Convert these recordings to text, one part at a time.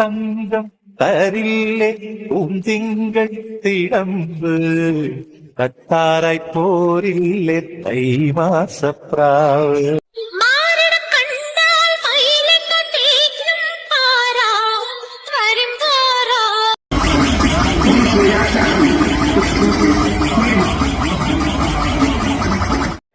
തങ്കം തരില്ലേ പൂന്തിങ്കൾ തിടമ്പ് തത്താറായി പോരില്ലേ തൈമാസപ്രാവ്.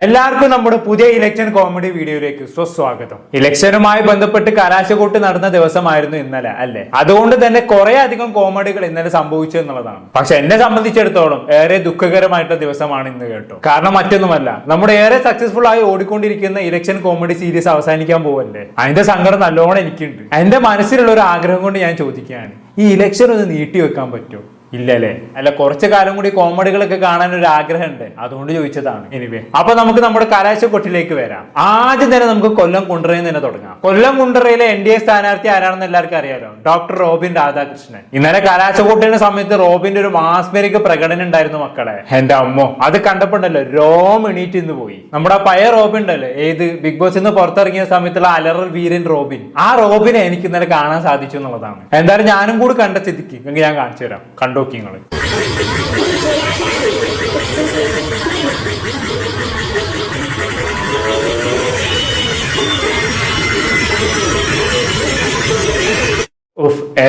എല്ലാവർക്കും നമ്മുടെ പുതിയ ഇലക്ഷൻ കോമഡി വീഡിയോയിലേക്ക് സ്വസ്വാഗതം. ഇലക്ഷനുമായി ബന്ധപ്പെട്ട് കലാശക്കൂട്ട് നടന്ന ദിവസമായിരുന്നു ഇന്നലെ, അല്ലെ? അതുകൊണ്ട് തന്നെ കുറെ അധികം കോമഡികൾ ഇന്നലെ സംഭവിച്ചു എന്നുള്ളതാണ്. പക്ഷെ എന്നെ സംബന്ധിച്ചിടത്തോളം ഏറെ ദുഃഖകരമായിട്ടുള്ള ദിവസമാണ് ഇന്ന് കേട്ടോ. കാരണം മറ്റൊന്നുമല്ല, നമ്മുടെ ഏറെ സക്സസ്ഫുൾ ആയി ഓടിക്കൊണ്ടിരിക്കുന്ന ഇലക്ഷൻ കോമഡി സീരീസ് അവസാനിക്കാൻ പോവല്ലേ. അതിന്റെ സങ്കടം നല്ലോണം എനിക്കുണ്ട്. എന്റെ മനസ്സിലുള്ള ഒരു ആഗ്രഹം കൊണ്ട് ഞാൻ ചോദിക്കുകയാണ്, ഈ ഇലക്ഷൻ ഒന്ന് നീട്ടി വെക്കാൻ പറ്റുമോ? ഇല്ലല്ലേ? അല്ല, കുറച്ചു കാലം കൂടി കോമഡികളൊക്കെ കാണാൻ ഒരു ആഗ്രഹമുണ്ട്, അതുകൊണ്ട് ചോദിച്ചതാണ്. എനിവേ, അപ്പൊ നമുക്ക് നമ്മുടെ കലാശക്കൊട്ടിലേക്ക് വരാം. ആദ്യം തന്നെ നമുക്ക് കൊല്ലം കുണ്ടറയിൽ തന്നെ തുടങ്ങാം. കൊല്ലം കുണ്ടറയിലെ NDA സ്ഥാനാർത്ഥി ആരാണെന്ന് എല്ലാവർക്കും അറിയാലോ, ഡോക്ടർ റോബിൻ രാധാകൃഷ്ണൻ. ഇന്നലെ കലാശക്കൊട്ടിന്റെ സമയത്ത് റോബിന്റെ ഒരു മാസ്മരിക പ്രകടനം ഉണ്ടായിരുന്നു മക്കളെ. എന്റെ അമ്മോ, അത് കണ്ടപ്പോണ്ടല്ലോ രോം എണീറ്റ് ഇന്ന് പോയി. നമ്മുടെ പഴയ റോബിൻ ഉണ്ടല്ലോ, ഏത് ബിഗ് ബോസ് നിന്ന് പുറത്തിറങ്ങിയ സമയത്തുള്ള അലറൽ വീരൻ റോബിൻ, ആ റോബിനെ എനിക്ക് ഇന്നലെ കാണാൻ സാധിച്ചു എന്നുള്ളതാണ്. എന്തായാലും ഞാനും കൂടി കണ്ട സ്ഥിതിക്ക് ഞാൻ കാണിച്ചു തരാം, കണ്ടോക്കിങ്ങള്.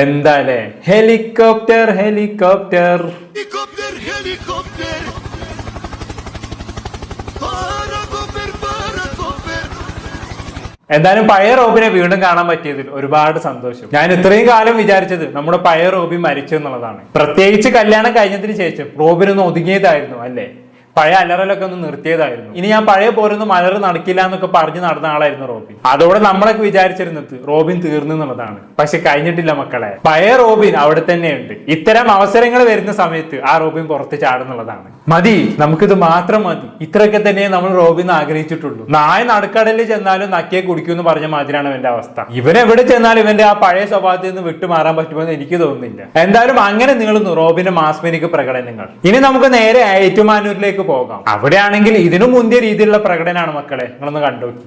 എന്താലേ, ഹെലികോപ്റ്റർ ഹെലികോപ്റ്റർ എന്തായാലും പഴയ റോബിനെ വീണ്ടും കാണാൻ പറ്റിയതിൽ ഒരുപാട് സന്തോഷം. ഞാൻ ഇത്രയും കാലം വിചാരിച്ചത് നമ്മുടെ പഴയ റോബിൻ മരിച്ചു എന്നുള്ളതാണ്. പ്രത്യേകിച്ച് കല്യാണം കഴിഞ്ഞതിന് ശേഷം റോബിനൊന്ന് ഒതുങ്ങിയതായിരുന്നു, അല്ലേ? പഴയ അലറലൊക്കെ ഒന്ന് നിർത്തിയതായിരുന്നു. ഇനി ഞാൻ പഴയ പോരൊന്നും അലറ് നടക്കില്ല എന്നൊക്കെ പറഞ്ഞു നടന്ന ആളായിരുന്നു റോബിൻ. അതോടെ നമ്മളൊക്കെ വിചാരിച്ചിരുന്നത് റോബിൻ തീർന്നു എന്നുള്ളതാണ്. പക്ഷെ കഴിഞ്ഞിട്ടില്ല മക്കളെ, പഴയ റോബിൻ അവിടെ തന്നെയുണ്ട്. ഇത്തരം അവസരങ്ങൾ വരുന്ന സമയത്ത് ആ റോബിൻ പുറത്ത് ചാടുന്നുള്ളതാണ്. മതി, നമുക്കിത് മാത്രം മതി. ഇത്രയൊക്കെ തന്നെ നമ്മൾ റോബിൻ ആഗ്രഹിച്ചിട്ടുള്ളൂ. നായ നടുക്കടലിൽ ചെന്നാലും നക്കിയെ കുടിക്കുമെന്ന് പറഞ്ഞ മാതിരിയാണ് ഇവന്റെ അവസ്ഥ. ഇവനെവിടെ ചെന്നാലും ഇവന്റെ ആ പഴയ സ്വഭാവത്തിൽ നിന്ന് വിട്ടുമാറാൻ പറ്റുമെന്ന് എനിക്ക് തോന്നുന്നില്ല. എന്തായാലും അങ്ങനെ നീളുന്നു റോബിന്റെ മാസ്മരിക പ്രകടനങ്ങൾ. ഇനി നമുക്ക് നേരെ ഏറ്റുമാനൂരിലേക്ക് പോകാം. അവിടെയാണെങ്കിൽ ഇതിനു മുന്തിയ രീതിയിലുള്ള പ്രകടനമാണ് മക്കളെ, നിങ്ങളൊന്ന് കണ്ടോക്കി.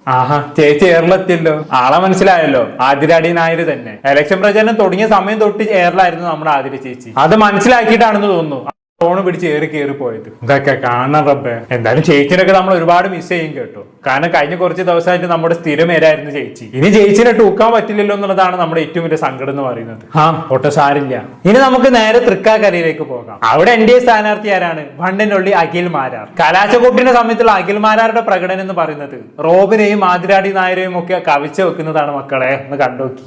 ആഹാ, ചേച്ചി ഏറിലെത്തിയല്ലോ. ആളെ മനസ്സിലായല്ലോ, ആതിരാടി നായർ തന്നെ. ഇലക്ഷൻ പ്രചരണം തുടങ്ങിയ സമയം തൊട്ട് ഏറിലായിരുന്നു നമ്മുടെ ആതിര ചേച്ചി. അത് മനസ്സിലാക്കിയിട്ടാണെന്ന് തോന്നുന്നു ഫോണ് പിടിച്ച് കയറി പോയത്. ഇതൊക്കെ കാണണം റബ്ബേ. എന്തായാലും ചേച്ചിനൊക്കെ നമ്മൾ ഒരുപാട് മിസ് ചെയ്യും കേട്ടോ. കാരണം കഴിഞ്ഞ കുറച്ച് ദിവസമായിട്ട് നമ്മുടെ സ്ഥിരമേരായിരുന്നു ചേച്ചി. ഇനി ചേച്ചിനെ ടൂക്കാൻ പറ്റില്ലല്ലോ എന്നുള്ളതാണ് നമ്മുടെ ഏറ്റവും വലിയ സങ്കടം എന്ന് പറയുന്നത്. ഒട്ടും സാരില്ല. ഇനി നമുക്ക് നേരെ തൃക്കാക്കരയിലേക്ക് പോകാം. അവിടെ NDA സ്ഥാനാർത്ഥി ആരാണ്? വണ്ടനുള്ളി അഖിൽ മാരാർ. കലാശക്കൂട്ടിന്റെ സമയത്തുള്ള അഖിൽ മാരാരുടെ പ്രകടനം എന്ന് പറയുന്നത് റോബിനെയും ആതിരാടി നായരെയും ഒക്കെ കവിച്ച് വെക്കുന്നതാണ് മക്കളെ. ഒന്ന് കണ്ടോക്കി.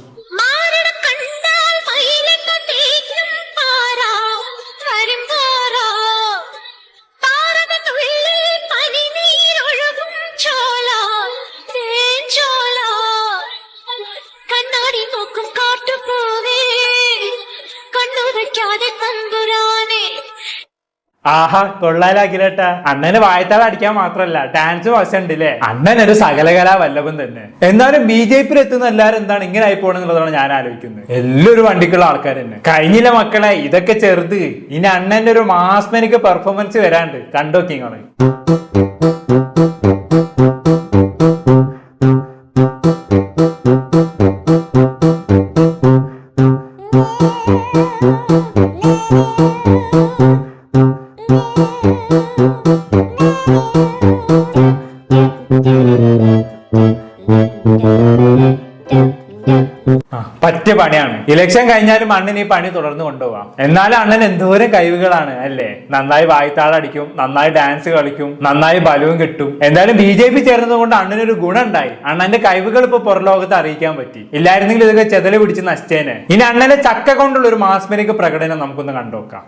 ആഹാ, കൊള്ളാലാക്കില്ലേട്ടാ. അണ്ണന് വായത്താൾ അടിക്കാൻ മാത്രല്ല ഡാൻസ് വശമുണ്ടല്ലേ. അണ്ണനൊരു സകലകലാ വല്ലഭൻ തന്നെ. എന്നാലും BJP എത്തുന്ന എല്ലാവരും എന്താണ് ഇങ്ങനെ ആയി പോകണമെന്നുള്ളതാണ് ഞാൻ ആലോചിക്കുന്നത്. എല്ലാവരും വണ്ടിക്കുള്ള ആൾക്കാർ തന്നെ. കഴിഞ്ഞില്ല മക്കളെ, ഇതൊക്കെ ചെറുത്. ഇനി അണ്ണന്റെ ഒരു മാസ്മരിക പെർഫോമൻസ് വരാണ്ട്, കണ്ടോക്കിങ്ങള്. പറ്റിയ പണിയാണ്. ഇലക്ഷൻ കഴിഞ്ഞാലും അണ്ണൻ ഈ പണി തുടർന്ന് കൊണ്ടുപോവാം. എന്നാലും അണ്ണൻ എന്തോരം കഴിവുകളാണ്, അല്ലേ? നന്നായി വായ്ത്താളടിക്കും, നന്നായി ഡാൻസ് കളിക്കും, നന്നായി ബലവും കിട്ടും. എന്തായാലും BJP ചേർന്നത് കൊണ്ട് അണ്ണനൊരു ഗുണം ഉണ്ടായി. അണ്ണന്റെ കഴിവുകൾ ഇപ്പൊ പുറലോകത്ത് അറിയിക്കാൻ പറ്റി. ഇല്ലായിരുന്നെങ്കിൽ ഇതൊക്കെ ചെതല് പിടിച്ച് നശിച്ചേനെ. ഇനി അണ്ണനെ ചക്ക കൊണ്ടുള്ള ഒരു മാസ്മരിക പ്രകടനം നമുക്കൊന്ന് കണ്ടുനോക്കാം.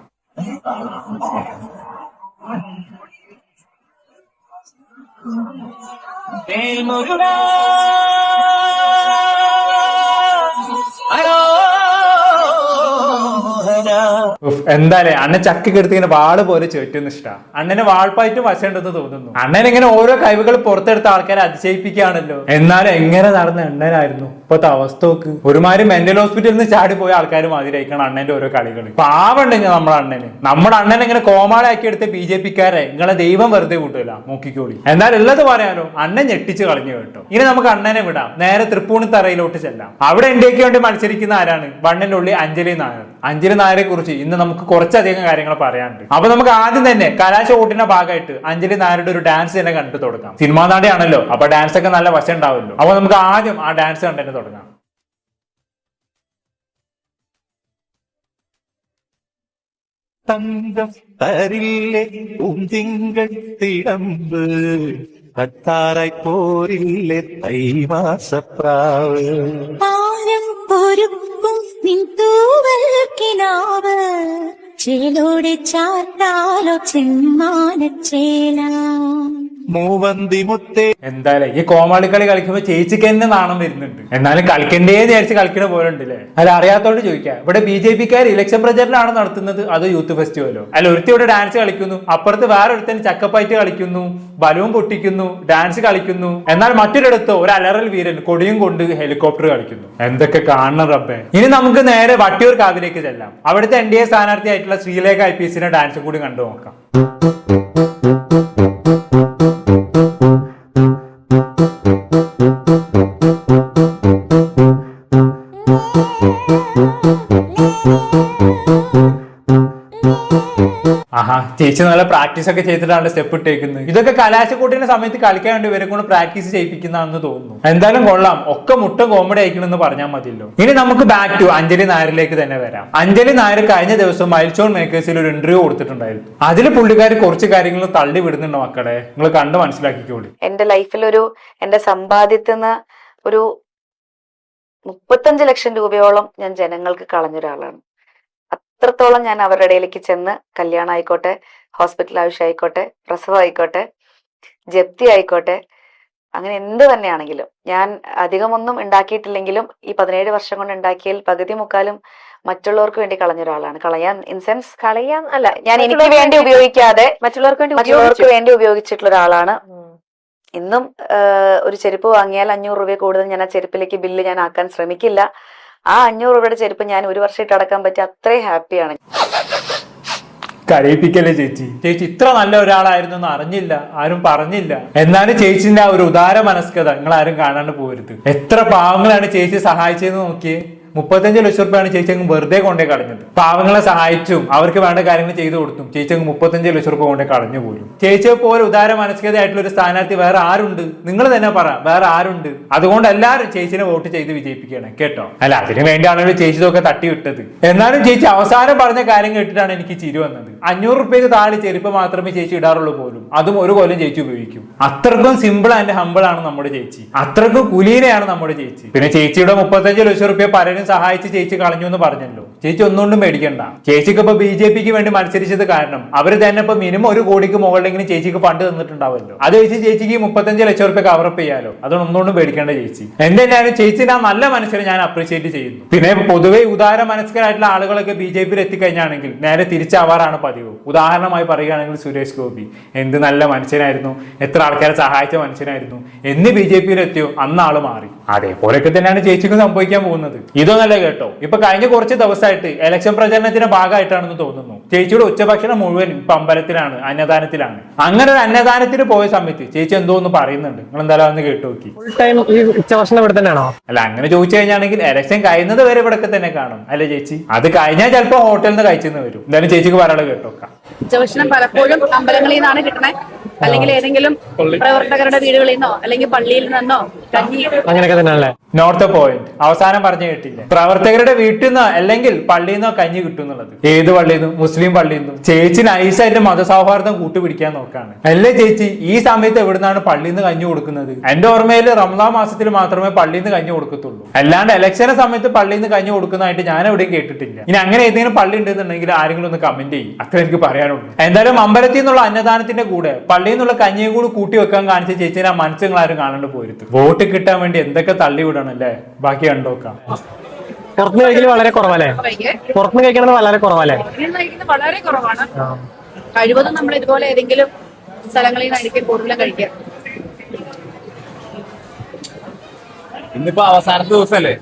എന്തായാലേ അണ്ണൻ ചക്കി എടുത്ത് ഇങ്ങനെ വാള് പോലെ ചേറ്റുന്ന ഇഷ്ടാ. അണ്ണന് വാൾപ്പായിട്ടും വശമുണ്ടെന്ന് തോന്നുന്നു. അണ്ണൻ ഇങ്ങനെ ഓരോ കഴിവുകൾ പുറത്തെടുത്ത ആൾക്കാരെ അതിശയിപ്പിക്കുകയാണല്ലോ. എന്നാലും എങ്ങനെ നടന്ന അണ്ണനായിരുന്നു ഇപ്പത്തെ അവസ്ഥ നോക്ക്. ഒരുമാതിരി മെന്റൽ ഹോസ്പിറ്റലിൽ നിന്ന് ചാടി പോയ ആൾക്കാർ മാതിരിയായിരിക്കണം അണ്ണന്റെ ഓരോ കളികൾ. പാവണ്ടെങ്കിൽ നമ്മുടെ അണ്ണനെ ഇങ്ങനെ കോമാളാക്കി എടുത്ത് BJP-ക്കാരെ നിങ്ങളെ ദൈവം വെറുതെ കൂട്ടില്ല, നോക്കിക്കോളി. എന്നാൽ ഉള്ളത് പറയാനോ അണ്ണൻ ഞെട്ടിച്ച് കളഞ്ഞു കേട്ടോ. ഇനി നമുക്ക് അണ്ണനെ വിടാം, നേരെ തൃപ്പൂണിത്തറയിലോട്ട് ചെല്ലാം. അവിടെ ഇന്ത്യക്ക് വേണ്ടി മത്സരിക്കുന്ന ആരാണ്? വണ്ണിന്റെ ഉള്ളിൽ അഞ്ജലി നായർ. അഞ്ജലി നായരെ കുറിച്ച് ഇന്ന് നമുക്ക് കുറച്ചധികം കാര്യങ്ങൾ പറയാനുണ്ട്. അപ്പൊ നമുക്ക് ആദ്യം തന്നെ കലാശ വോട്ടിന്റെ ഭാഗമായിട്ട് അഞ്ജലി നായരുടെ ഒരു ഡാൻസ് തന്നെ കണ്ടു തുടങ്ങാം. സിനിമാ നാടിയാണല്ലോ, അപ്പൊ ഡാൻസ് ഒക്കെ നല്ല വശം ഉണ്ടാവുമല്ലോ. അപ്പൊ നമുക്ക് ആദ്യം ആ ഡാൻസ് കണ്ടിട്ട് തുടങ്ങാം. തങ്കം തരില്ലേ പൂന്തിങ്കൾ തിടമ്പ്, തട്ടാറായി പോരില്ലേ തൈമാസപ്രാവ്. പാരം പൊരുക്കും നിൻ തൂവൽ കിനാവ്, ചേലോടെ ചാർത്താലോ ചെമ്മാനച്ചേല. മൂവന്തി മുത്തേ. എന്തായാലും ഈ കോമാളി കളി കളിക്കുമ്പോ ചേച്ചിക്ക് തന്നെ നാണം വരുന്നുണ്ട്. എന്നാലും കളിക്കണ്ടേന്ന് വിചാരിച്ച് കളിക്കണ പോലെ ഉണ്ടല്ലേ. അല്ല അറിയാത്തോണ്ട് ചോദിക്കാം, ഇവിടെ BJP-ക്കാർ ഇലക്ഷൻ പ്രചരണമാണ് നടത്തുന്നത് അതോ യൂത്ത് ഫെസ്റ്റിവലോ? അല്ല, ഒരുത്തി ഇവിടെ ഡാൻസ് കളിക്കുന്നു, അപ്പുറത്ത് വേറെ ഒരുത്തൻ ചക്കപ്പായിട്ട് കളിക്കുന്നു, ബലൂൺ പൊട്ടിക്കുന്നു, ഡാൻസ് കളിക്കുന്നു. എന്നാൽ മറ്റൊരിടത്തോ ഒരു അലറൽ വീരൻ കൊടിയും കൊണ്ട് ഹെലികോപ്റ്റർ കളിക്കുന്നു. എന്തൊക്കെ കാണണം റബ്ബേ. ഇനി നമുക്ക് നേരെ വട്ടിയൂർ കാവിലേക്ക് ചെല്ലാം. അവിടുത്തെ NDA സ്ഥാനാർത്ഥിയായിട്ടുള്ള ശ്രീലേഖ IPS-ന്റെ ഡാൻസും കൂടി കണ്ടു നോക്കാം. ആഹാ, ചേച്ചി നല്ല പ്രാക്ടീസ് ഒക്കെ ചെയ്തിട്ടാണ് സ്റ്റെപ്പ് ഇട്ടേക്കുന്നത്. ഇതൊക്കെ കലാശക്കൂട്ടിന്റെ സമയത്ത് കളിക്കാൻ വേണ്ടി ഇവരെ കൊണ്ട് പ്രാക്ടീസ് ചെയ്യിപ്പിക്കുന്നതാണെന്ന് തോന്നുന്നു. എന്തായാലും കൊള്ളാം, ഒക്കെ മുട്ട കോമഡി ആയിക്കണമെന്ന് പറഞ്ഞാൽ മതിയല്ലോ. ഇനി നമുക്ക് ബാക്ക് ടു അഞ്ജലി നായരിലേക്ക് തന്നെ വരാം. അഞ്ജലി നായർ കഴിഞ്ഞ ദിവസം മൈൽസ്റ്റോൺ മേക്കേഴ്സിൽ ഒരു ഇന്റർവ്യൂ കൊടുത്തിട്ടുണ്ടായിരുന്നു. അതിൽ പുള്ളിക്കാർ കുറച്ച് കാര്യങ്ങൾ തള്ളി വിടുന്നുണ്ട് മക്കളെ, നിങ്ങൾ കണ്ട് മനസ്സിലാക്കിക്കോളി. എന്റെ ലൈഫിൽ എന്റെ സമ്പാദ്യത്തിന് ഒരു 35 ലക്ഷം രൂപയോളം ഞാൻ ജനങ്ങൾക്ക് കളഞ്ഞൊരാളാണ്. അത്രത്തോളം ഞാൻ അവരുടെ ഇടയിലേക്ക് ചെന്ന് കല്യാണം ആയിക്കോട്ടെ, ഹോസ്പിറ്റൽ ആവശ്യം ആയിക്കോട്ടെ, പ്രസവം ആയിക്കോട്ടെ, ജപ്തി ആയിക്കോട്ടെ, അങ്ങനെ എന്ത് തന്നെയാണെങ്കിലും ഞാൻ അധികമൊന്നും ഉണ്ടാക്കിയിട്ടില്ലെങ്കിലും ഈ 17 വർഷം കൊണ്ട് ഉണ്ടാക്കിയതിൽ പകുതി മുക്കാലും മറ്റുള്ളവർക്ക് വേണ്ടി കളഞ്ഞൊരാളാണ്. കളയാൻ ഇൻസെൻസ് കളയാൻ അല്ല, ഞാൻ എനിക്ക് വേണ്ടി ഉപയോഗിക്കാതെ മറ്റുള്ളവർക്ക് വേണ്ടി ഉപയോഗിച്ചിട്ടുള്ള ഒരാളാണ്. ഇന്നും ഒരു ചെരുപ്പ് വാങ്ങിയാൽ 500 രൂപ കൂടുതൽ ഞാൻ ആ ചെരുപ്പിലേക്ക് ബില്ല് ഞാൻ ആക്കാൻ ശ്രമിക്കില്ല. ആ 500 രൂപയുടെ ചെരുപ്പ് ഞാൻ ഒരു വർഷം ഇട്ട് അടക്കാൻ പറ്റിയ അത്രയും ഹാപ്പിയാണ്. കരയിപ്പിക്കല്ലേ ചേച്ചി. ചേച്ചി ഇത്ര നല്ല ഒരാളായിരുന്നു എന്ന് അറിഞ്ഞില്ല, ആരും പറഞ്ഞില്ല. എന്നാലും ചേച്ചിന്റെ ആ ഒരു ഉദാര മനസ്കത നിങ്ങൾ ആരും കാണാണ്ട് പോരുത്. എത്ര പാവങ്ങളാണ് ചേച്ചി സഹായിച്ചതെന്ന് നോക്കിയേ. 35 ലക്ഷം രൂപയാണ് ചേച്ചി അങ്ങ് വെറുതെ കൊണ്ടേ കളഞ്ഞത്. പാവങ്ങളെ സഹായിച്ചും അവർക്ക് വേണ്ട കാര്യങ്ങൾ ചെയ്തു കൊടുത്തും ചേച്ചി അങ്ങ് 35 ലക്ഷം രൂപ കൊണ്ടേ കളഞ്ഞു പോലും. ചേച്ചിയെ പോലെ ഉദാര മനസ്കതയായിട്ടുള്ള ഒരു സ്ഥാനാർത്ഥി വേറെ ആരുണ്ട്? നിങ്ങൾ തന്നെ പറ, വേറെ ആരുണ്ട്? അതുകൊണ്ട് എല്ലാവരും ചേച്ചിനെ വോട്ട് ചെയ്ത് വിജയിപ്പിക്കണം കേട്ടോ. അല്ല, അതിനു വേണ്ടിയാണല്ലോ ചേച്ചി ഇതൊക്കെ തട്ടിവിട്ടത്. എന്നാലും ചേച്ചി അവസാനം പറഞ്ഞ കാര്യം കേട്ടിട്ടാണ് എനിക്ക് ചിരി വന്നത്. 500 രൂപയ്ക്ക് താഴെ ചെരുപ്പ് മാത്രമേ ചേച്ചി ഇടാറുള്ളൂ പോലും, അതും ഒരു കൊല്ലം ചേച്ചി ഉപയോഗിക്കും. അത്രക്കും സിമ്പിൾ ആൻഡ് ഹമ്പിൾ ആണ് നമ്മുടെ ചേച്ചി, അത്രക്കും കുലീനയാണ് നമ്മുടെ ചേച്ചി. പിന്നെ ചേച്ചിയുടെ 35 ലക്ഷം രൂപ പലരും സഹായിച്ച് ചേച്ചി കളഞ്ഞു എന്ന് പറഞ്ഞല്ലോ. ചേച്ചി ഒന്നുകൊണ്ടും പേടിക്കണ്ട. ചേച്ചിക്ക് ഇപ്പൊ BJP-ക്ക് വേണ്ടി മത്സരിച്ചത് കാരണം അവര് തന്നെ ഇപ്പൊ മിനിമം 1 കോടിക്ക് മുകളിലെങ്കിലും ചേച്ചിക്ക് ഫണ്ട് തന്നിട്ടുണ്ടാവല്ലോ. അത് വെച്ച് ചേച്ചിക്ക് 35 ലക്ഷം രൂപ കവറപ്പ് ചെയ്യാലോ. അതൊന്നൊന്നും പേടിക്കേണ്ട ചേച്ചി. എന്തെന്നാലും ചേച്ചിന്റെ ആ നല്ല മനസ്സിനെ ഞാൻ അപ്രീഷിയേറ്റ് ചെയ്യുന്നു. പിന്നെ പൊതുവെ ഉദാര മനസ്കരായിട്ടുള്ള ആളുകളൊക്കെ BJP-യിൽ എത്തിക്കഴിഞ്ഞാണെങ്കിൽ നേരെ തിരിച്ചാവാറാണ് പതിവ്. ഉദാഹരണമായി പറയുകയാണെങ്കിൽ സുരേഷ് ഗോപി എന്ത് നല്ല മനുഷ്യനായിരുന്നു, എത്ര ആൾക്കാരെ സഹായിച്ച മനുഷ്യനായിരുന്നു. എന്ന് BJP-യിൽ എത്തിയോ അന്ന് ആള് മാറി. അതേപോലെയൊക്കെ തന്നെയാണ് ചേച്ചിക്ക് സംഭവിക്കാൻ പോകുന്നത്. ഇതൊന്നല്ല കേട്ടോ, ഇപ്പൊ കഴിഞ്ഞ കുറച്ച് ദിവസമായിട്ട് ഇലക്ഷൻ പ്രചരണത്തിന്റെ ഭാഗമായിട്ടാണെന്ന് തോന്നുന്നു ചേച്ചിയുടെ ഉച്ചഭക്ഷണം മുഴുവൻ ഇപ്പൊ അമ്പലത്തിലാണ്, അന്നദാനത്തിലാണ്. അങ്ങനെ ഒരു അന്നദാനത്തിന് പോയ സമയത്ത് ചേച്ചി എന്തോ ഒന്ന് പറയുന്നുണ്ട്. നിങ്ങൾ എന്തായാലും ഒന്ന് കേട്ടു നോക്കി. ഉച്ചഭക്ഷണം ഇവിടെ തന്നെയാണോ? അല്ല, അങ്ങനെ ചോദിച്ചു കഴിഞ്ഞാണെങ്കിൽ ഇലക്ഷൻ കഴിയുന്നത് വരെ ഇവിടെ തന്നെ കാണും അല്ലെ ചേച്ചി? അത് കഴിഞ്ഞാൽ ചിലപ്പോ ഹോട്ടലിൽ നിന്ന് കഴിച്ചെന്ന് വരും. എന്തായാലും ചേച്ചിക്ക് പറയാനുള്ള കേട്ടോക്കാം. ഉച്ചഭക്ഷണം പലപ്പോഴും അമ്പലങ്ങളിൽ നിന്നാണ് കിട്ടണേ, അല്ലെങ്കിൽ ഏതെങ്കിലും പ്രവർത്തകരുടെ വീടുകളിൽ നിന്നോ അല്ലെങ്കിൽ പള്ളിയിൽ നിന്നോ കഞ്ഞി, അങ്ങനെയൊക്കെ തന്നെയല്ലേ? നോർത്ത് പോയിന്റ് അവസാനം പറഞ്ഞു കേട്ടില്ല. പ്രവർത്തകരുടെ വീട്ടിൽ നിന്നോ അല്ലെങ്കിൽ പള്ളിയിൽ നിന്നോ കഞ്ഞി കിട്ടും എന്നുള്ളത്. ഏത് പള്ളിയിൽ നിന്നും? മുസ്ലിം പള്ളിയിൽ നിന്നും. ചേച്ചി നൈസായിട്ട് മതസൗഹാർദ്ദം കൂട്ടുപിടിക്കാൻ നോക്കാണ്. അല്ലേ ചേച്ചി, ഈ സമയത്ത് എവിടുന്നാണ് പള്ളിയിൽ നിന്ന് കഞ്ഞി കൊടുക്കുന്നത്? എന്റെ ഓർമ്മയിൽ റമദാൻ മാസത്തിൽ മാത്രമേ പള്ളിയിൽ നിന്ന് കഞ്ഞി കൊടുക്കത്തുള്ളൂ. അല്ലാണ്ട് ഇലക്ഷന്റെ സമയത്ത് പള്ളിയിൽ നിന്ന് കഞ്ഞി കൊടുക്കുന്നതായിട്ട് ഞാൻ എവിടെയും കേട്ടിട്ടില്ല. ഇനി അങ്ങനെ ഏതെങ്കിലും പള്ളി ഉണ്ടെന്നുണ്ടെങ്കിൽ ആരെങ്കിലും ഒന്ന് കമന്റ് ചെയ്യും. അത്ര എനിക്ക് പറയാനുള്ളൂ. എന്തായാലും അമ്പലത്തിൽ നിന്നുള്ള അന്നദാനത്തിന്റെ കൂടെ പള്ളിയിൽ നിന്നുള്ള കഞ്ഞിയും കൂടി കൂട്ടി വെക്കാൻ കാണിച്ച ചേച്ചിനെ ആ മനസ്സുകൾ ആരും കാണാണ്ട് പോരുത്. വോട്ട് കിട്ടാൻ വേണ്ടി എന്തൊക്കെ തള്ളിവിടണം അല്ലേ? ബാക്കി കണ്ടോക്കാം. പുറത്തുനിന്ന് കഴിക്കൽ വളരെ കുറവല്ലേ? പുറത്തുനിന്ന് കഴിക്കണത് വളരെ കുറവല്ലേ? കഴിക്കുന്നത് വളരെ കുറവാണ്. കഴിവതും നമ്മൾ ഇതുപോലെ ഏതെങ്കിലും സ്ഥലങ്ങളിൽ നിന്നായിരിക്കും കൂടുതലും കഴിക്കുക. ഇന്നിപ്പോ അവസാനത്തെ ദിവസമല്ലേ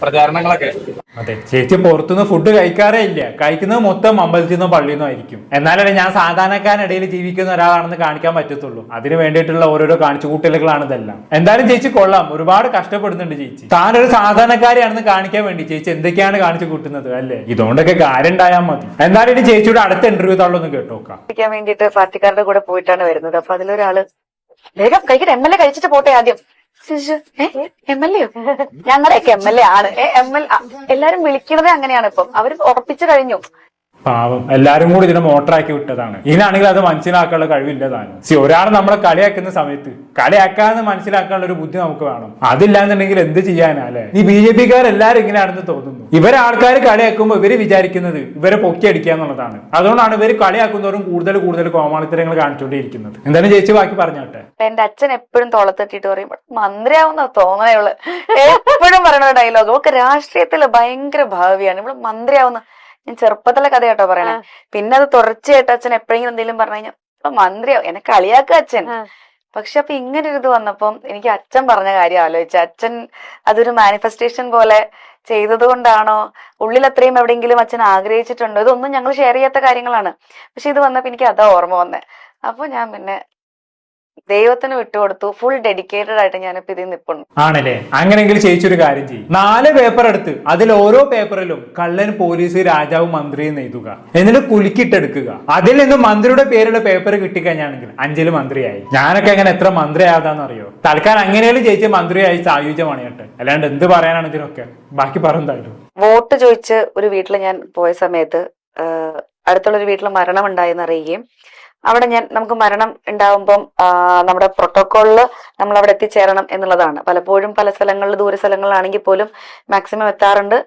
പ്രചാരണങ്ങളൊക്കെ. അതെ, ചേച്ചി പുറത്തുനിന്ന് ഫുഡ് കഴിക്കാറേ ഇല്ല. കഴിക്കുന്നത് മൊത്തം അമ്പലത്തിൽ നിന്നും പള്ളിയിൽ നിന്നും ആയിരിക്കും. എന്നാലേ ഞാൻ സാധാരണക്കാരനിടയിൽ ജീവിക്കുന്ന ഒരാളാണെന്ന് കാണിക്കാൻ പറ്റത്തുള്ളൂ. അതിന് വേണ്ടിയിട്ടുള്ള ഓരോരോ കാണിച്ചുകൂട്ടലുകളാണ് ഇതെല്ലാം. എന്തായാലും ചേച്ചി കൊള്ളാം, ഒരുപാട് കഷ്ടപ്പെടുന്നുണ്ട് ചേച്ചി. താനൊരു സാധാരണക്കാരിയാണെന്ന് കാണിക്കാൻ വേണ്ടി ചേച്ചി എന്തൊക്കെയാണ് കാണിച്ചു കൂട്ടുന്നത് അല്ലേ? ഇതുകൊണ്ടൊക്കെ കാര്യം ഉണ്ടായാൽ മതി. എന്തായാലും ഇനി ചേച്ചിയുടെ അടുത്ത ഇന്റർവ്യൂ താളൊന്ന് കേട്ടോക്കാം. വേണ്ടിയിട്ട് പാർട്ടിക്കാരുടെ കൂടെ പോയിട്ടാണ് വരുന്നത്. അപ്പൊ അതിലൊരാള് വേഗം കഴിക്കട്ടെ, MLA കഴിച്ചിട്ട് പോട്ടെ ആദ്യം. MLA ഞങ്ങളുടെയൊക്കെ MLA ആണ്. എല്ലാരും വിളിക്കണതേ അങ്ങനെയാണ്. ഇപ്പം അവര് ഉറപ്പിച്ചു കഴിഞ്ഞു. പാവം, എല്ലാരും കൂടി ഇതിനെ മോട്ടറാക്കി വിട്ടതാണ്. ഇതിനാണെങ്കിൽ അത് മനസ്സിലാക്കാനുള്ള കഴിവില്ലതാണ്. ഒരാൾ നമ്മളെ കളിയാക്കുന്ന സമയത്ത് കളിയാക്കാന്ന് മനസ്സിലാക്കാനുള്ള ഒരു ബുദ്ധി നമുക്ക് വേണം. അതില്ലാന്നുണ്ടെങ്കിൽ എന്ത് ചെയ്യാനാ അല്ലെ? ഈ BJP-കാരെല്ലാരും ഇങ്ങനെയാണെന്ന് തോന്നുന്നു. ഇവരെ ആൾക്കാർ കളിയാക്കുമ്പോൾ ഇവര് വിചാരിക്കുന്നത് ഇവരെ പൊക്കിയടിക്കുക എന്നുള്ളതാണ്. അതുകൊണ്ടാണ് ഇവര് കളിയാക്കുന്നവരും കൂടുതൽ കൂടുതൽ കോമാളിത്തരങ്ങൾ കാണിച്ചുകൊണ്ടിരിക്കുന്നത്. എന്തായാലും ചേച്ചി ബാക്കി പറഞ്ഞോട്ടെ. എന്റെ അച്ഛൻ എപ്പോഴും തോളത്തിട്ടിട്ട് പറയും മന്ത്രിയാവുന്ന തോന്നണേയുള്ളു. എപ്പോഴും പറയണ ഡയലോഗ്. ഒക്കെ രാഷ്ട്രീയത്തില് ഭയങ്കര ഭാവിയാണ്. ഇവിടെ മന്ത്രിയാവുന്ന ഞാൻ ചെറുപ്പത്തിലെ കഥ കേട്ടോ പറയണേ. പിന്നെ അത് തുടർച്ചയായിട്ട് അച്ഛൻ എപ്പോഴെങ്കിലും എന്തെങ്കിലും പറഞ്ഞു കഴിഞ്ഞാൽ ഇപ്പൊ മന്ത്രിയാവും, എന്നെ കളിയാക്കുക അച്ഛൻ. പക്ഷെ അപ്പൊ ഇങ്ങനെ ഒരു ഇത് വന്നപ്പം എനിക്ക് അച്ഛൻ പറഞ്ഞ കാര്യം ആലോചിച്ചു. അച്ഛൻ അതൊരു മാനിഫെസ്റ്റേഷൻ പോലെ ചെയ്തത് കൊണ്ടാണോ, ഉള്ളിൽ അത്രയും എവിടെയെങ്കിലും അച്ഛൻ ആഗ്രഹിച്ചിട്ടുണ്ടോ? ഇതൊന്നും ഞങ്ങൾ ഷെയർ ചെയ്യാത്ത കാര്യങ്ങളാണ്. പക്ഷെ ഇത് വന്നപ്പോ എനിക്ക് അതാ ഓർമ്മ വന്നേ. അപ്പൊ ഞാൻ പിന്നെ ദൈവത്തിന് വിട്ടുകൊടുത്തു. ഫുൾ ഡെഡിക്കേറ്റഡ് ആയിട്ട് ഞാനിപ്പോ ഇതിൽ നിൽപ്പുണ്ട്. ആണല്ലേ? അങ്ങനെയെങ്കിൽ ചേച്ചി ഒരു കാര്യം ചെയ്യും. 4 പേപ്പർ എടുത്ത് അതിൽ ഓരോ പേപ്പറിലും കള്ളൻ, പോലീസ്, രാജാവ്, മന്ത്രി എന്ന് എഴുതുക. എന്നിട്ട് കുലുക്കിട്ടെടുക്കുക. അതിൽ നിന്ന് മന്ത്രിയുടെ പേരുള്ള പേപ്പർ കിട്ടിക്കഴിഞ്ഞാണെങ്കിൽ 5 മന്ത്രിയായി. ഞാനൊക്കെ അങ്ങനെ എത്ര മന്ത്രിയായതാന്ന് അറിയോ? തൽക്കാലം അങ്ങനെയാലും ചേച്ചി മന്ത്രിയായി സായുജ്യമാണ് കേട്ടെ. അല്ലാണ്ട് എന്ത് പറയാനാണ് ഇതിനൊക്കെ? ബാക്കി പറയുന്നതായിരുന്നു. വോട്ട് ചോദിച്ച് ഒരു വീട്ടിൽ ഞാൻ പോയ സമയത്ത് അടുത്തുള്ള ഒരു വീട്ടിൽ മരണം ഉണ്ടായെന്ന് അറിയുകയും അവിടെ നമുക്ക് മരണം ഉണ്ടാവുമ്പം നമ്മുടെ പ്രോട്ടോകോളില് നമ്മൾ അവിടെ എത്തിച്ചേരണം എന്നുള്ളതാണ്. പലപ്പോഴും പല സ്ഥലങ്ങളിൽ, ദൂര സ്ഥലങ്ങളിലാണെങ്കിൽ പോലും മാക്സിമം എത്താറുണ്ട്.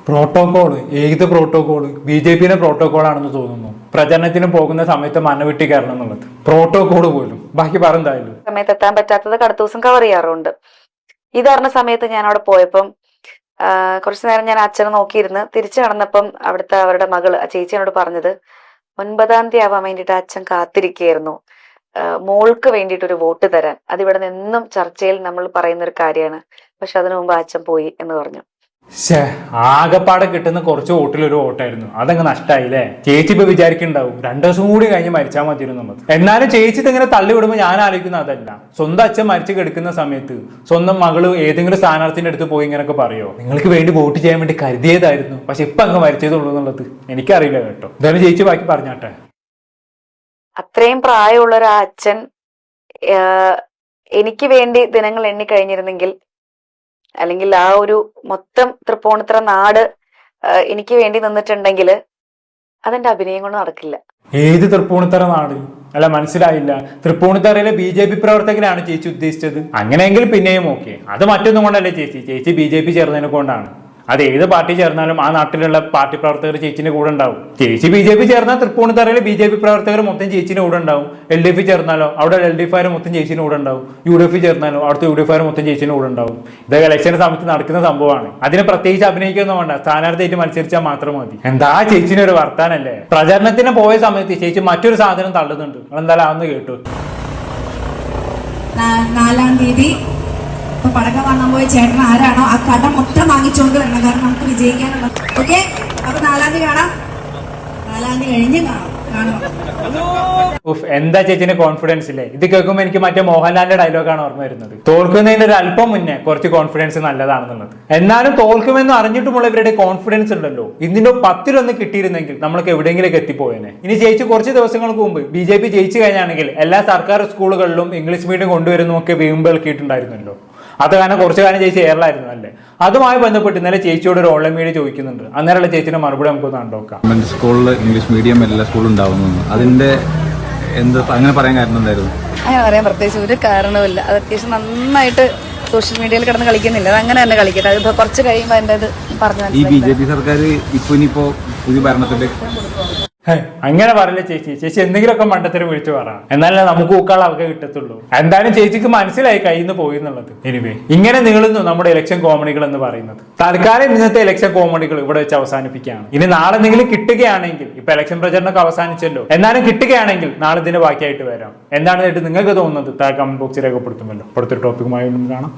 പ്രോട്ടോകോള്? ഏത് പ്രോട്ടോകോള്? BJP-ന്റെ പ്രോട്ടോകോൾ ആണെന്ന് തോന്നുന്നു. പ്രചരണത്തിന് പോകുന്ന സമയത്ത് മണ്ണവിട്ടി കയറണം എന്നുള്ളത് പ്രോട്ടോകോള് പോലും. ബാക്കി പറയുന്നതായാലും സമയത്ത് എത്താൻ പറ്റാത്തത് അടുത്ത ദിവസം കവർ ചെയ്യാറുണ്ട്. ഇതറിഞ്ഞ സമയത്ത് ഞാൻ അവിടെ പോയപ്പം കുറച്ചു നേരം ഞാൻ അച്ഛനെ നോക്കിയിരുന്ന് തിരിച്ചു കടന്നപ്പം അവിടുത്തെ അവരുടെ മകള് ആ ചേച്ചിയോട് പറഞ്ഞത് 9-ാം തീയതി ആവാൻ വേണ്ടിയിട്ട് അച്ഛൻ കാത്തിരിക്കുകയായിരുന്നു മോൾക്ക് വേണ്ടിയിട്ടൊരു വോട്ട് തരാൻ. അതിവിടെ നിന്നും ചർച്ചയിൽ നമ്മൾ പറയുന്ന ഒരു കാര്യമാണ്. പക്ഷെ അതിനു മുമ്പ് അച്ഛൻ പോയി എന്ന് പറഞ്ഞു. ആകെപ്പാടെ കിട്ടുന്ന കുറച്ച് വോട്ടിലൊരു വോട്ടായിരുന്നു. അതങ്ങ് നഷ്ടമായില്ലേ? ചേച്ചി ഇപ്പൊ വിചാരിക്കുന്നുണ്ടാവും 2 ദിവസം കൂടി കഴിഞ്ഞ് മരിച്ചാൽ മതിയിരുന്നു. എന്നാലും ചേച്ചി ഇങ്ങനെ തള്ളി വിടുമ്പോൾ ഞാൻ ആലോചിക്കുന്ന അതല്ല. സ്വന്തം അച്ഛൻ മരിച്ചു കിടക്കുന്ന സമയത്ത് സ്വന്തം മകള് ഏതെങ്കിലും സ്ഥാനാർത്ഥിന്റെ അടുത്ത് പോയി ഇങ്ങനെയൊക്കെ പറയോ, നിങ്ങൾക്ക് വേണ്ടി വോട്ട് ചെയ്യാൻ വേണ്ടി കരുതിയതായിരുന്നു, പക്ഷെ ഇപ്പൊ അങ്ങ് മരിച്ചതുള്ളൂ എന്നുള്ളത് എനിക്കറിയില്ല കേട്ടോ. എന്തായാലും ചേച്ചി ബാക്കി പറഞ്ഞാട്ടെ. അത്രയും പ്രായമുള്ള ഒരു അച്ഛൻ എനിക്ക് വേണ്ടി ദിനങ്ങൾ എണ്ണി കഴിഞ്ഞിരുന്നെങ്കിൽ, അല്ലെങ്കിൽ ആ ഒരു മൊത്തം തൃപ്പൂണിത്തുറ നാട് എനിക്ക് വേണ്ടി നിന്നിട്ടുണ്ടെങ്കിൽ അതെന്റെ അഭിനയം കൊണ്ട് നടക്കില്ല. ഏത് തൃപ്പൂണിത്തുറ നാട്? അല്ല, മനസ്സിലായില്ല. തൃപ്പൂണിത്തുറയിലെ BJP പ്രവർത്തകരാണ് ചേച്ചി ഉദ്ദേശിച്ചത്? അങ്ങനെയെങ്കിൽ പിന്നെയും ഓക്കെ. അത് മറ്റൊന്നും കൊണ്ടല്ലേ ചേച്ചി BJP ചേർന്നതിനെ കൊണ്ടാണ്. അത് ഏത് പാർട്ടി ചേർന്നാലും ആ നാട്ടിലുള്ള പാർട്ടി പ്രവർത്തകർ ചേച്ചിന്റെ കൂടെ ഉണ്ടാവും. ചേച്ചി BJP ചേർന്നാൽ തൃപ്പൂണിത്തുറയിലെ BJP പ്രവർത്തകർ മൊത്തം ചേച്ചിന്റെ കൂടെ ഉണ്ടാവും. LDF ചേർന്നാലോ അവിടെ LDF മൊത്തം ചേച്ചിന്റെ കൂടെ ഉണ്ടാവും. UDF ചേർന്നാലോ അവിടുത്തെ UDF മൊത്തം ചേച്ചിന്റെ കൂടെ ഉണ്ടാവും. ഇതൊക്കെ ഇലക്ഷന്റെ സമയത്ത് നടക്കുന്ന സംഭവമാണ്. അതിന് പ്രത്യേകിച്ച് അഭിനയിക്കൊന്നും വേണ്ട, സ്ഥാനാർത്ഥിയായിട്ട് മത്സരിച്ചാൽ മാത്രം മതി. എന്താ ചേച്ചിന്റെ ഒരു വർത്താനല്ലേ? പ്രചരണത്തിന് പോയ സമയത്ത് ചേച്ചി മറ്റൊരു സാധനം തള്ളുന്നുണ്ട്. എന്തായാലും അതൊന്ന് കേട്ടു. 4-ാം തീയതി ഇപ്പൊ പടക്കം വാങ്ങാൻ പോയ ചേട്ടൻ ആരാണോ ആ കട മൊത്തം വാങ്ങിച്ചുകൊണ്ട് വരണം. കാരണം നമുക്ക് വിജയിക്കാനുള്ള. ഓക്കെ, അപ്പൊ 4-ാം തീയതി കാണാം. 4-ാം തീയതി കഴിഞ്ഞ് കാണണം. എന്താ ചേച്ചിന്റെ കോൺഫിഡൻസ് ഇല്ലേ? ഇത് കേൾക്കുമ്പോൾ എനിക്ക് മറ്റേ മോഹൻലാലിന്റെ ഡയലോഗാണ് ഓർമ്മ വരുന്നത്. തോൽക്കുന്നതിന്റെ ഒരു അല്പം മുന്നേ കുറച്ച് കോൺഫിഡൻസ് നല്ലതാണെന്നുള്ളത്. എന്നാലും തോൽക്കുമെന്ന് അറിഞ്ഞിട്ടുമുള്ള ഇവരുടെ കോൺഫിഡൻസ് ഉണ്ടല്ലോ, ഇതിന്റെ 10-ലൊന്ന് കിട്ടിയിരുന്നെങ്കിൽ നമ്മൾക്ക് എവിടെയെങ്കിലും എത്തിപ്പോയേനെ. ഇനി ചേച്ചി കുറച്ച് ദിവസങ്ങൾക്ക് മുമ്പ് BJP ജയിച്ചു കഴിഞ്ഞാണെങ്കിൽ എല്ലാ സർക്കാർ സ്കൂളുകളിലും ഇംഗ്ലീഷ് മീഡിയം കൊണ്ടുവരുന്നൊക്കെ വീമ്പ് ഇളക്കിയിട്ടുണ്ടായിരുന്നല്ലോ. അത് കാരണം കുറച്ചു കാലം ചേച്ചി എയറിലായിരുന്നു അല്ലേ? അതുമായി ബന്ധപ്പെട്ട് ഇന്നലെ ചേച്ചിയോട് ഒരു ഓൺലൈൻ മീഡിയ ചോദിക്കുന്നുണ്ട്. അന്നേരമുള്ള ചേച്ചിയുടെ മറുപടി നമുക്കൊന്ന് കണ്ടോക്കാം. സ്കൂളിൽ ഇംഗ്ലീഷ് മീഡിയം എല്ലാ സ്കൂളിലും ഉണ്ടാവുന്നു, അതിന്റെ അങ്ങനെ പറയാൻ കാരണം എന്തായിരുന്നു? അങ്ങനെ പറയാൻ പ്രത്യേകിച്ച് ഒരു കാരണവുമില്ല. അത് അത്യാവശ്യം നന്നായിട്ട് സോഷ്യൽ മീഡിയയിൽ കിടന്ന് കളിക്കുന്നില്ല. അത് അങ്ങനെ തന്നെ കളിക്കട്ടെ. അത് കുറച്ച് കഴിയുമ്പോൾ എൻ്റെ ഇത് പറഞ്ഞു. ഈ BJP സർക്കാർ ഇനിയിപ്പോ പുതിയ ഭരണത്തിന്റെ അങ്ങനെ പറയില്ല ചേച്ചി. ചേച്ചി എന്തെങ്കിലുമൊക്കെ മണ്ടത്തരം വിളിച്ചു പറ, എന്നാലേ നമുക്ക് ഊക്കാൾ അവർക്ക് കിട്ടത്തുള്ളൂ. എന്തായാലും ചേച്ചിക്ക് മനസ്സിലായി കയ്യിൽ നിന്ന് പോയി എന്നുള്ളത്. എനിവേ, ഇങ്ങനെ നീളുന്നു നമ്മുടെ ഇലക്ഷൻ കോമഡികൾ എന്ന് പറയുന്നത്. തൽക്കാലം ഇന്നത്തെ ഇലക്ഷൻ കോമഡികൾ ഇവിടെ വെച്ച് അവസാനിപ്പിക്കുകയാണ്. ഇനി നാളെ എന്തെങ്കിലും കിട്ടുകയാണെങ്കിൽ, ഇപ്പൊ ഇലക്ഷൻ പ്രചരണമൊക്കെ അവസാനിച്ചല്ലോ, എന്നാലും കിട്ടുകയാണെങ്കിൽ നാളെ ഇതിന്റെ ബാക്കിയായിട്ട് വരാം. എന്താണ് നിങ്ങൾക്ക് തോന്നുന്നത്? താഴെ കമന്റ് ബോക്സിൽ രേഖപ്പെടുത്തുമല്ലോ. അടുത്തൊരു ടോപ്പിക്കുമായി കാണാം.